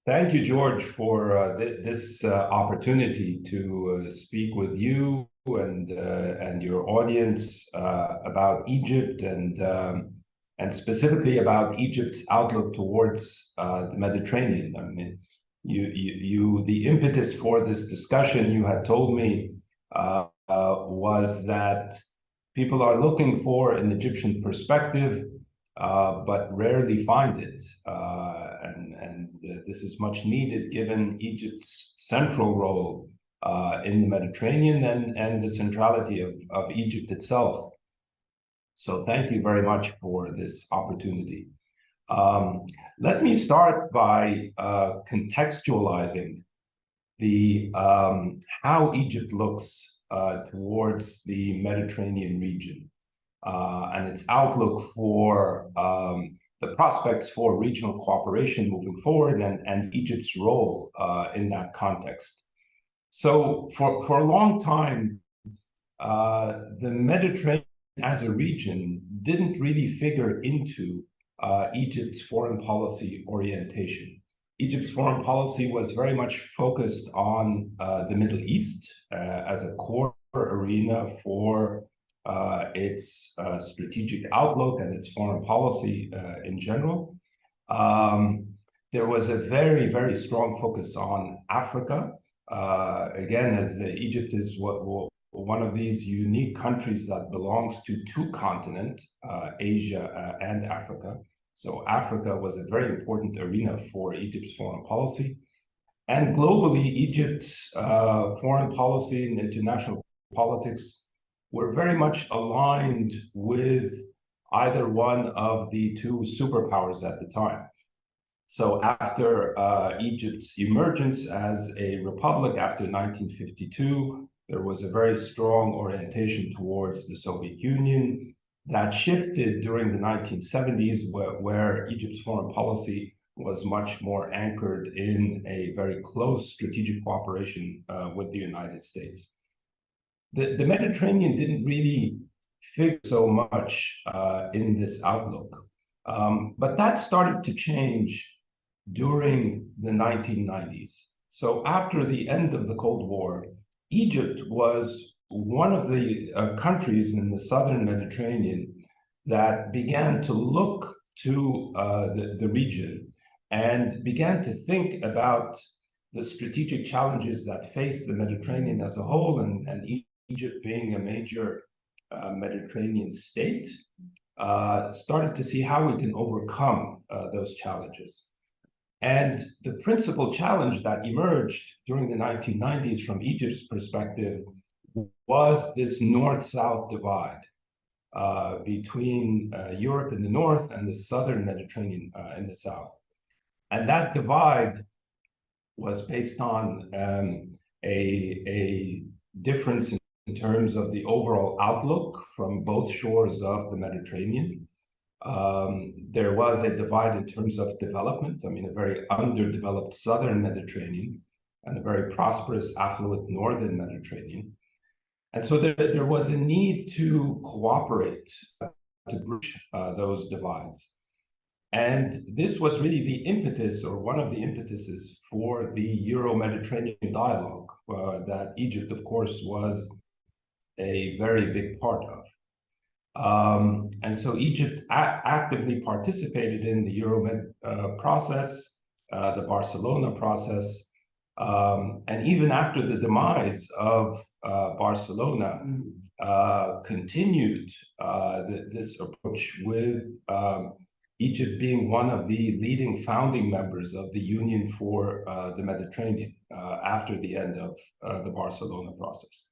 Thank you, George, for this opportunity to speak with you and your audience about Egypt and specifically about Egypt's outlook towards the Mediterranean. I mean, the impetus for this discussion, you had told me, was that people are looking for an Egyptian perspective, but rarely find it. And this is much needed given Egypt's central role in the Mediterranean and the centrality of Egypt itself. So thank you very much for this opportunity. Let me start by contextualizing the how Egypt looks towards the Mediterranean region and its outlook for the prospects for regional cooperation moving forward and Egypt's role in that context. So for a long time, the Mediterranean as a region didn't really figure into Egypt's foreign policy orientation. Egypt's foreign policy was very much focused on the Middle East as a core arena for its strategic outlook and its foreign policy in general. There was a very, very strong focus on Africa. Again, as Egypt is one of these unique countries that belongs to two continents, Asia and Africa. So Africa was a very important arena for Egypt's foreign policy. And globally, Egypt's foreign policy and international politics were very much aligned with either one of the two superpowers at the time. So after Egypt's emergence as a republic after 1952, there was a very strong orientation towards the Soviet Union that shifted during the 1970s, where Egypt's foreign policy was much more anchored in a very close strategic cooperation with the United States. The Mediterranean didn't really figure so much in this outlook, but that started to change during the 1990s. So after the end of the Cold War, Egypt was one of the countries in the southern Mediterranean that began to look to the region and began to think about the strategic challenges that face the Mediterranean as a whole, and Egypt being a major Mediterranean state, started to see how we can overcome those challenges. And the principal challenge that emerged during the 1990s from Egypt's perspective was this north-south divide between Europe in the north and the southern Mediterranean in the south. And that divide was based on a difference in terms of the overall outlook from both shores of the Mediterranean. There was a divide in terms of development. I mean, a very underdeveloped southern Mediterranean and a very prosperous, affluent northern Mediterranean. And so there was a need to cooperate to bridge those divides. And this was really the impetus, or one of the impetuses, for the Euro-Mediterranean dialogue that Egypt, of course, was a very big part of. And so Egypt actively participated in the Euromed process, the Barcelona process, and even after the demise of Barcelona, continued this approach with Egypt being one of the leading founding members of the Union for the Mediterranean after the end of the Barcelona process.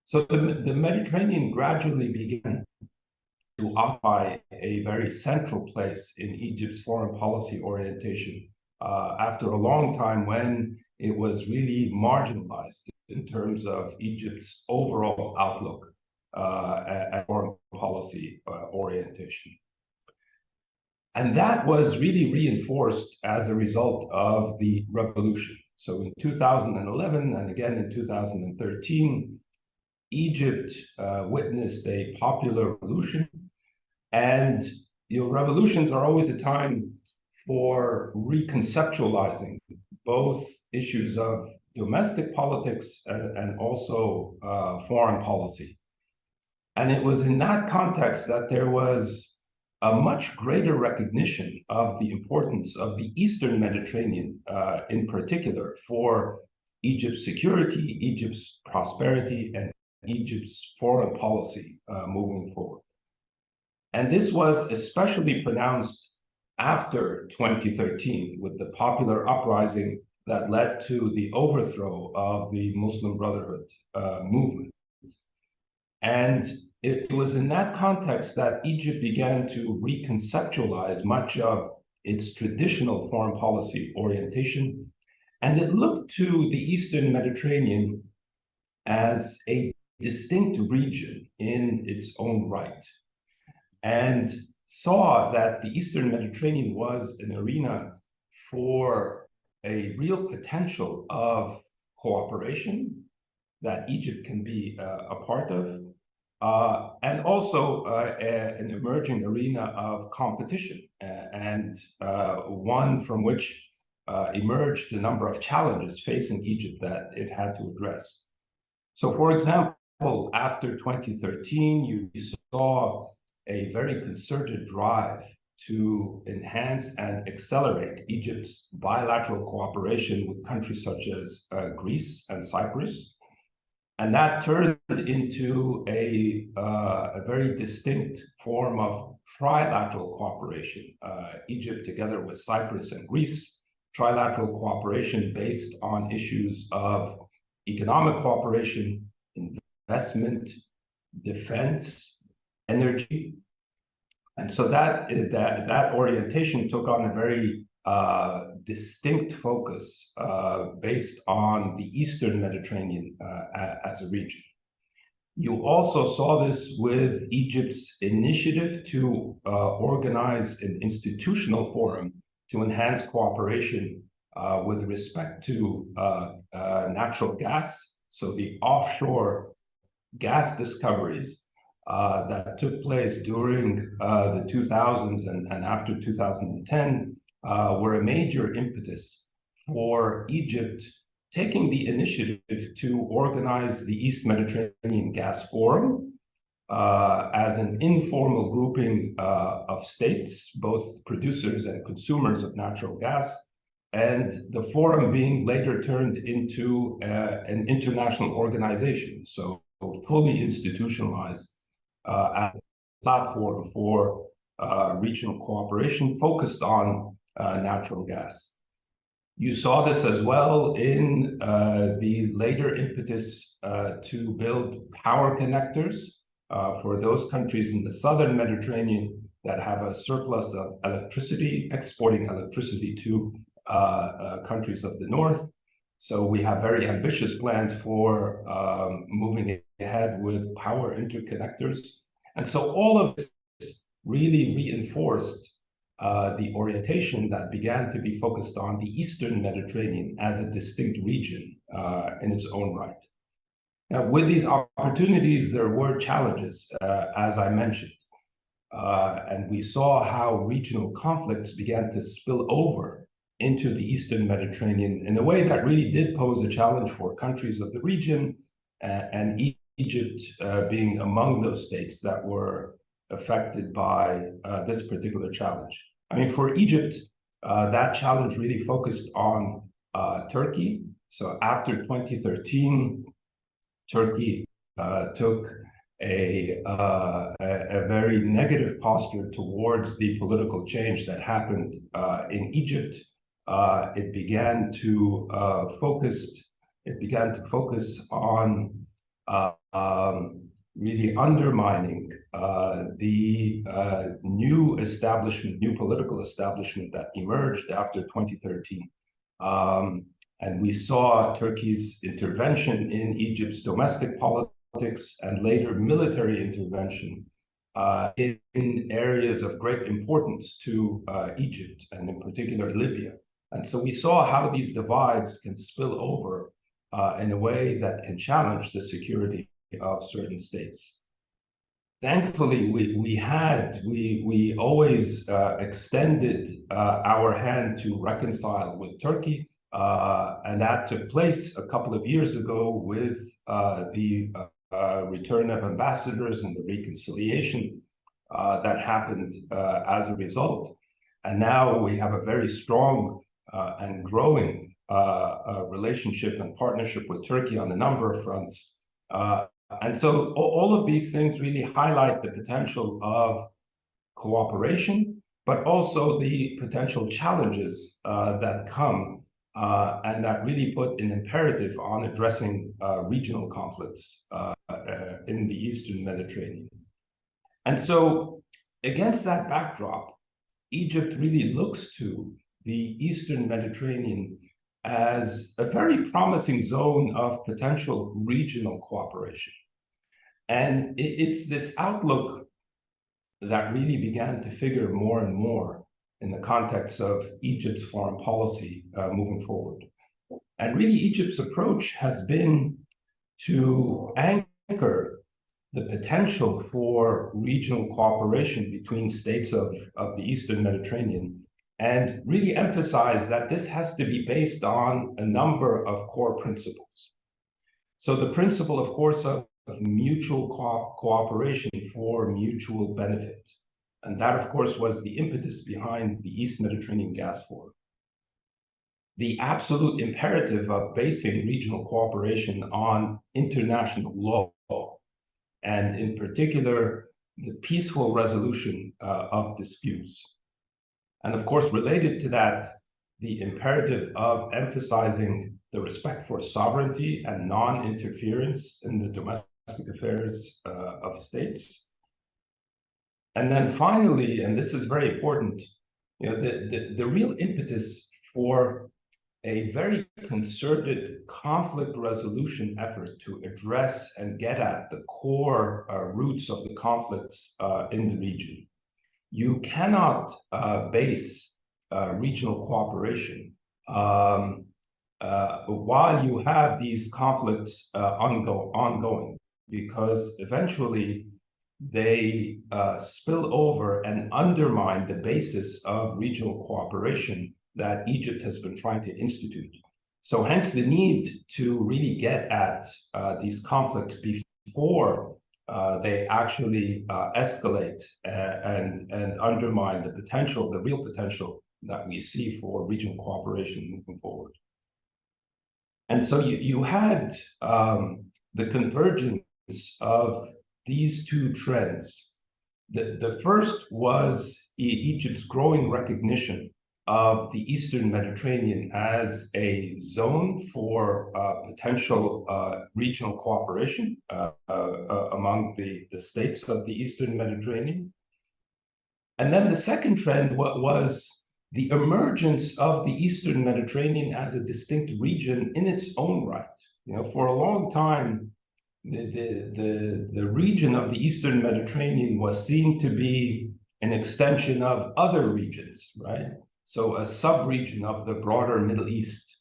So the Mediterranean gradually began to occupy a very central place in Egypt's foreign policy orientation after a long time when it was really marginalized in terms of Egypt's overall outlook and foreign policy orientation. And that was really reinforced as a result of the revolution. So in 2011 and again in 2013, Egypt witnessed a popular revolution. And revolutions are always a time for reconceptualizing both issues of domestic politics and also foreign policy. And it was in that context that there was a much greater recognition of the importance of the Eastern Mediterranean in particular for Egypt's security, Egypt's prosperity, and Egypt's foreign policy moving forward. And this was especially pronounced after 2013 with the popular uprising that led to the overthrow of the Muslim Brotherhood movement. And it was in that context that Egypt began to reconceptualize much of its traditional foreign policy orientation, and it looked to the Eastern Mediterranean as a distinct region in its own right, and saw that the Eastern Mediterranean was an arena for a real potential of cooperation that Egypt can be a part of, and also an emerging arena of competition, and one from which emerged a number of challenges facing Egypt that it had to address. So, for example, after 2013, you saw a very concerted drive to enhance and accelerate Egypt's bilateral cooperation with countries such as Greece and Cyprus. And that turned into a very distinct form of trilateral cooperation. Egypt, together with Cyprus and Greece, trilateral cooperation based on issues of economic cooperation, investment, defense, energy. And so that orientation took on a very distinct focus based on the Eastern Mediterranean as a region. You also saw this with Egypt's initiative to organize an institutional forum to enhance cooperation with respect to natural gas. So the offshore gas discoveries that took place during the 2000s and after 2010 were a major impetus for Egypt taking the initiative to organize the East Mediterranean Gas Forum as an informal grouping of states, both producers and consumers of natural gas, and the forum being later turned into an international organization, so fully institutionalized as a platform for regional cooperation focused on natural gas. You saw this as well in the later impetus to build power connectors for those countries in the southern Mediterranean that have a surplus of electricity, exporting electricity to countries of the north. So we have very ambitious plans for moving ahead with power interconnectors. And so all of this really reinforced the orientation that began to be focused on the Eastern Mediterranean as a distinct region in its own right. Now, with these opportunities, there were challenges, as I mentioned. And we saw how regional conflicts began to spill over into the Eastern Mediterranean in a way that really did pose a challenge for countries of the region, and Egypt being among those states that were affected by this particular challenge. I mean, for Egypt, that challenge really focused on Turkey. So after 2013, Turkey took a very negative posture towards the political change that happened in Egypt. It began to focus on really undermining the new political establishment that emerged after 2013. And we saw Turkey's intervention in Egypt's domestic politics and later military intervention in areas of great importance to Egypt, and in particular Libya. And so we saw how these divides can spill over in a way that can challenge the security of certain states. Thankfully, we always extended our hand to reconcile with Turkey. And that took place a couple of years ago with the return of ambassadors and the reconciliation that happened as a result. And now we have a very strong and growing relationship and partnership with Turkey on a number of fronts. And so all of these things really highlight the potential of cooperation, but also the potential challenges that come and that really put an imperative on addressing regional conflicts in the Eastern Mediterranean. And so against that backdrop, Egypt really looks to the Eastern Mediterranean as a very promising zone of potential regional cooperation. And it's this outlook that really began to figure more and more in the context of Egypt's foreign policy moving forward. And really, Egypt's approach has been to anchor the potential for regional cooperation between states of the Eastern Mediterranean and really emphasize that this has to be based on a number of core principles. So the principle, of course, of mutual cooperation for mutual benefit. And that, of course, was the impetus behind the East Mediterranean Gas Forum. The absolute imperative of basing regional cooperation on international law, and in particular, the peaceful resolution of disputes. And of course, related to that, the imperative of emphasizing the respect for sovereignty and non-interference in the domestic affairs of states. And then finally, and this is very important, the real impetus for a very concerted conflict resolution effort to address and get at the core roots of the conflicts in the region. You cannot base regional cooperation while you have these conflicts ongoing, because eventually they spill over and undermine the basis of regional cooperation that Egypt has been trying to institute. So hence the need to really get at these conflicts before they actually escalate and undermine the potential, the real potential that we see for regional cooperation moving forward. And so you had the convergence of these two trends. The first was Egypt's growing recognition of the Eastern Mediterranean as a zone for potential regional cooperation among the states of the Eastern Mediterranean. And then the second trend was the emergence of the Eastern Mediterranean as a distinct region in its own right. For a long time, the region of the Eastern Mediterranean was seen to be an extension of other regions, right? So a sub-region of the broader Middle East,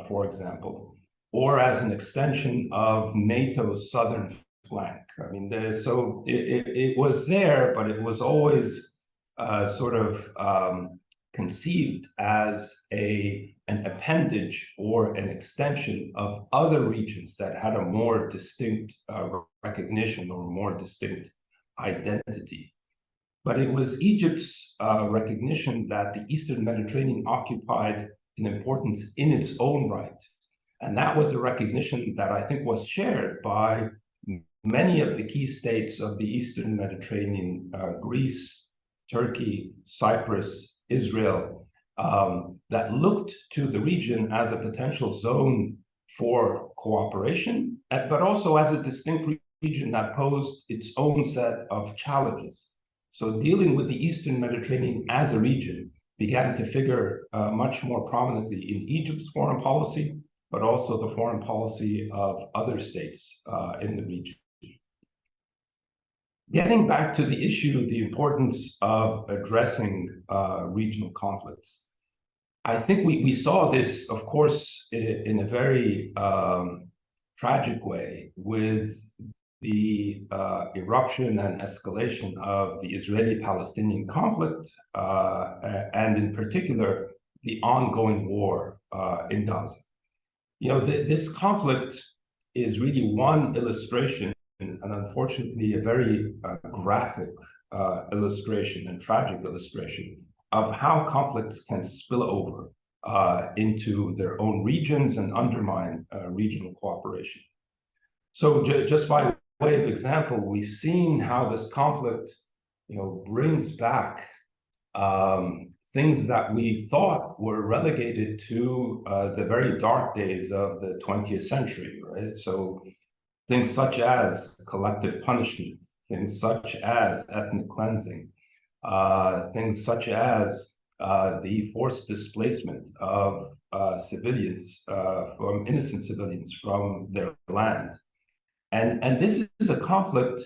for example, or as an extension of NATO's southern flank. I mean, so it was there, but it was always sort of conceived as an appendage or an extension of other regions that had a more distinct recognition or more distinct identity. But it was Egypt's recognition that the Eastern Mediterranean occupied an importance in its own right. And that was a recognition that I think was shared by many of the key states of the Eastern Mediterranean, Greece, Turkey, Cyprus, Israel, that looked to the region as a potential zone for cooperation, but also as a distinct region that posed its own set of challenges. So dealing with the Eastern Mediterranean as a region began to figure much more prominently in Egypt's foreign policy, but also the foreign policy of other states in the region. Getting back to the issue, the importance of addressing regional conflicts. I think we saw this, of course, in a very tragic way with the eruption and escalation of the Israeli-Palestinian conflict, and in particular, the ongoing war in Gaza. This conflict is really one illustration, and unfortunately a very graphic illustration and tragic illustration of how conflicts can spill over into their own regions and undermine regional cooperation. So just by way of example, we've seen how this conflict, brings back things that we thought were relegated to the very dark days of the 20th century, right? So things such as collective punishment, things such as ethnic cleansing, things such as the forced displacement of civilians, from innocent civilians from their land. And this is a conflict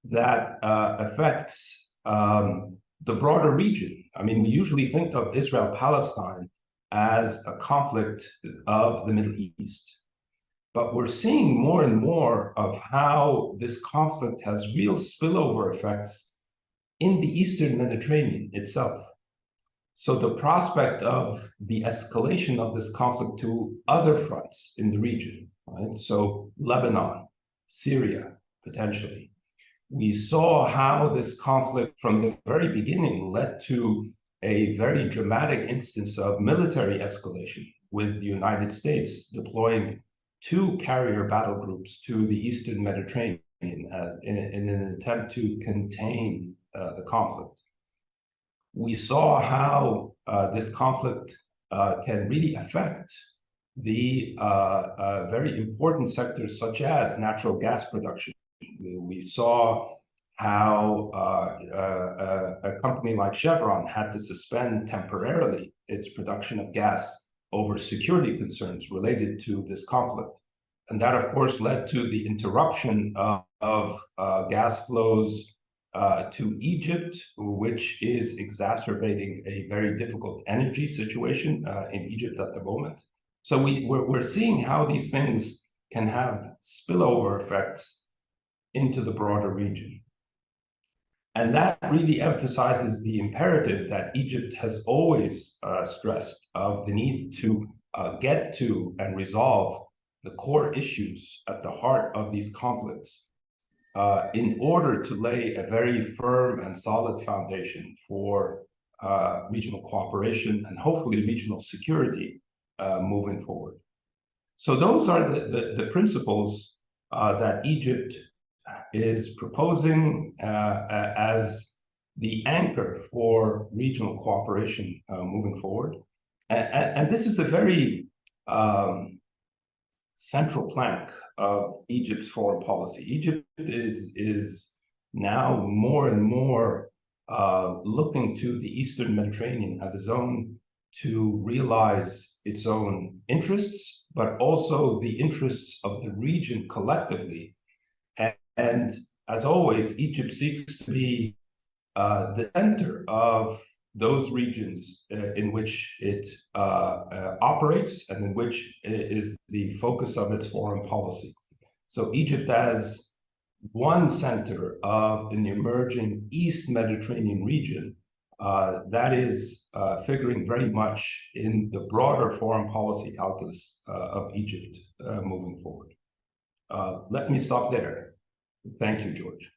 that affects the broader region. I mean, we usually think of Israel-Palestine as a conflict of the Middle East. But we're seeing more and more of how this conflict has real spillover effects in the Eastern Mediterranean itself. So the prospect of the escalation of this conflict to other fronts in the region, right? So Lebanon, Syria, potentially. We saw how this conflict from the very beginning led to a very dramatic instance of military escalation, with the United States deploying 2 carrier battle groups to the Eastern Mediterranean as in an attempt to contain the conflict. We saw how this conflict can really affect the very important sectors such as natural gas production. We saw how a company like Chevron had to suspend temporarily its production of gas over security concerns related to this conflict. And that, of course, led to the interruption of gas flows to Egypt, which is exacerbating a very difficult energy situation in Egypt at the moment. So we're seeing how these things can have spillover effects into the broader region. And that really emphasizes the imperative that Egypt has always stressed of the need to get to and resolve the core issues at the heart of these conflicts in order to lay a very firm and solid foundation for regional cooperation and hopefully regional security moving forward. So those are the principles that Egypt is proposing as the anchor for regional cooperation moving forward. And this is a very central plank of Egypt's foreign policy. Egypt is now more and more looking to the Eastern Mediterranean as a zone to realize its own interests, but also the interests of the region collectively. And as always, Egypt seeks to be the center of those regions in which it operates and in which is the focus of its foreign policy. So Egypt as one center of an emerging East Mediterranean region that is figuring very much in the broader foreign policy calculus of Egypt moving forward. Let me stop there. Thank you, George.